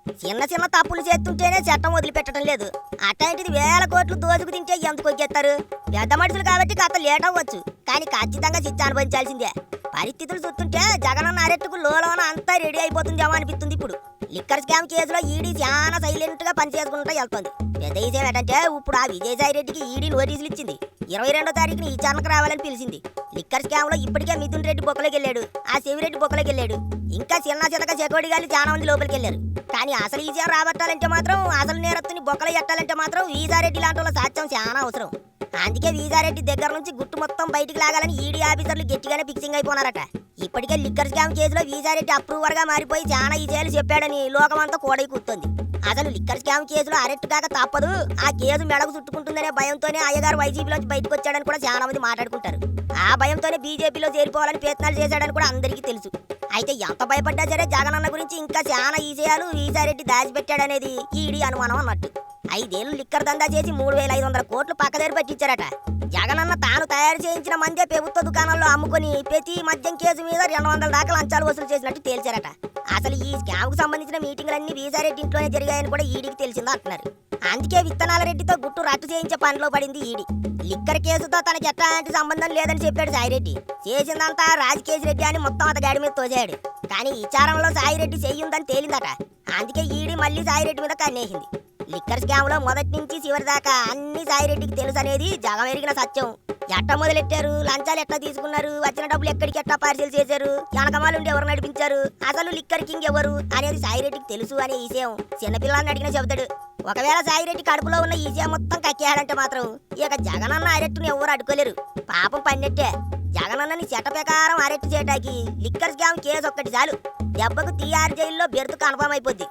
చిన్న చిన్న తప్పులు చేస్తుంటేనే చట్టం వదిలిపెట్టడం లేదు. అట్లాంటిది వేల కోట్లు దోచుకు తింటే ఎందుకు వచ్చేస్తారు? పెద్ద మనుషులు కాబట్టి కాస్త లేట్ అవ్వచ్చు, కానీ ఖచ్చితంగా శిక్ష అనుభవించాల్సిందే. పరిస్థితులు చూస్తుంటే జగనన్న అరెస్టుకు లోన అంతా రెడీ అయిపోతుందేమో అనిపిస్తుంది. ఇప్పుడు లిక్కర్ స్కామ్ కేసులో ఈడీ చాలా సైలెంట్ గా పనిచేసుకుంటూ వెళ్తుంది. పెద్ద విషయం ఏంటంటే ఇప్పుడు ఆ విజయసాయి రెడ్డికి ఈడీ నోటీసులు ఇచ్చింది. 22వ తారీఖున ఈ విచారణకు రావాలని పిలిచింది. లిక్కర్ స్కామ్ లో ఇప్పటికే మిథున్ రెడ్డి బొక్కలోకి వెళ్ళాడు, ఆ శివిరెడ్డి బొక్కలోకి వెళ్ళాడు, ఇంకా చిన్న చిన్నక చెకోడి గాలి చాలా మంది లోపలికి వెళ్ళారు. కానీ అసలు ఈ విషయం రాబట్టాలంటే మాత్రం, అసలు నేరస్తుని బొక్కలు ఎట్టాలంటే మాత్రం వీజారెడ్డి లాంటి వాళ్ళ సాక్ష్యం చాలా అవసరం. అందుకే వీజారెడ్డి దగ్గర నుంచి గుట్టు మొత్తం బయటికి లాగాలని ఈడీ ఆఫీసర్లు గట్టిగానే ఫిక్సింగ్ అయిపోనారట. ఇప్పటికే లిక్కర్ స్కామ్ కేసులో వీజారెడ్డి అప్రూవర్ గా మారిపోయి చాలా విషయాలు చెప్పాడని లోకమంతా కోడై కూర్తోంది. అసలు లిక్కర్ స్కామ్ కేసులో అరెస్ట్ కాక తప్పదు, ఆ కేసు మెడకు చుట్టుకుంటుందనే భయంతోనే అయ్యగారు వైసీపీలోంచి బయటకు వచ్చాడని కూడా చాలా మంది మాట్లాడుకుంటారు. ఆ భయంతోనే బీజేపీలో చేరిపోవాలని ప్రయత్నాలు చేశాడని కూడా అందరికీ తెలుసు. అయితే ఎంత భయపడ్డా సరే జగనన్న గురించి ఇంకా చాలా విషయాలు వీజారెడ్డి దాచిపెట్టాడనేది ఈడీ అనుమానం అన్నట్టు. 5 ఏళ్లు లిక్కర్ దందా చేసి 3,500 కోట్లు పక్కదారి పట్టించారట. జగనన్న తాను తయారు చేయించిన మందే ప్రభుత్వ దుకాణాల్లో అమ్ముకొని ప్రతి మద్యం కేసు మీద 200 దాకా లంచాలు వసూలు చేసినట్టు తేల్చారట. అసలు ఈ స్కామ్ కు సంబంధించిన మీటింగులన్నీ వీజారెడ్డి ఇంట్లోనే జరిగాయని కూడా ఈడీకి తెలిసిందా అంటున్నారు. అందుకే విత్తనాల రెడ్డితో గుట్టు రట్టు చేయించే పనిలో పడింది ఈడీ. లిక్కర్ కేసుతో తనకి ఎట్లాంటి సంబంధం లేదని చెప్పాడు సాయిరెడ్డి. చేసిందంతా రాజకేశ్ రెడ్డి అని మొత్తం అతగాడి మీద తోసాడు. కానీ విచారణలో సాయిరెడ్డి చెయ్యుందని తేలిందట. అందుకే ఈడీ మళ్ళీ సాయిరెడ్డి మీద కన్నేసింది. లిక్కర్ స్కామ్ లో మొదటి నుంచి చివరి దాకా అన్ని సాయిరెడ్డికి తెలుసు అనేది జగమెరిగిన సత్యం. ఎట్ట మొదలెట్టారు, లంచాలు ఎట్లా తీసుకున్నారు, వచ్చిన డబ్బులు ఎక్కడికి ఎట్లా పార్సిల్ చేశారు, వెనకమాలుండి ఎవరు నడిపించారు, అసలు లిక్కర్ కింగ్ ఎవరు అనేది సాయిరెడ్డికి తెలుసు అనే విషయం చిన్నపిల్లల్ని అడిగినా చెబుతాడు. ఒకవేళ సాయిరెడ్డి కడుపులో ఉన్న ఈ విషయం మొత్తం కక్కేయాడంటే మాత్రం ఇక జగనన్న అరెస్టును ఎవరు అడ్డుకోలేరు. పాపం పన్నెట్టే. జగనన్నని చట్ట ప్రకారం అరెస్టు చేయడానికి లిక్కర్ స్కామ్ కేసు ఒక్కటి చాలు. దెబ్బకు తీఆర్ జైల్లో బెర్త్ కన్ఫర్మ్ అయిపోద్ది.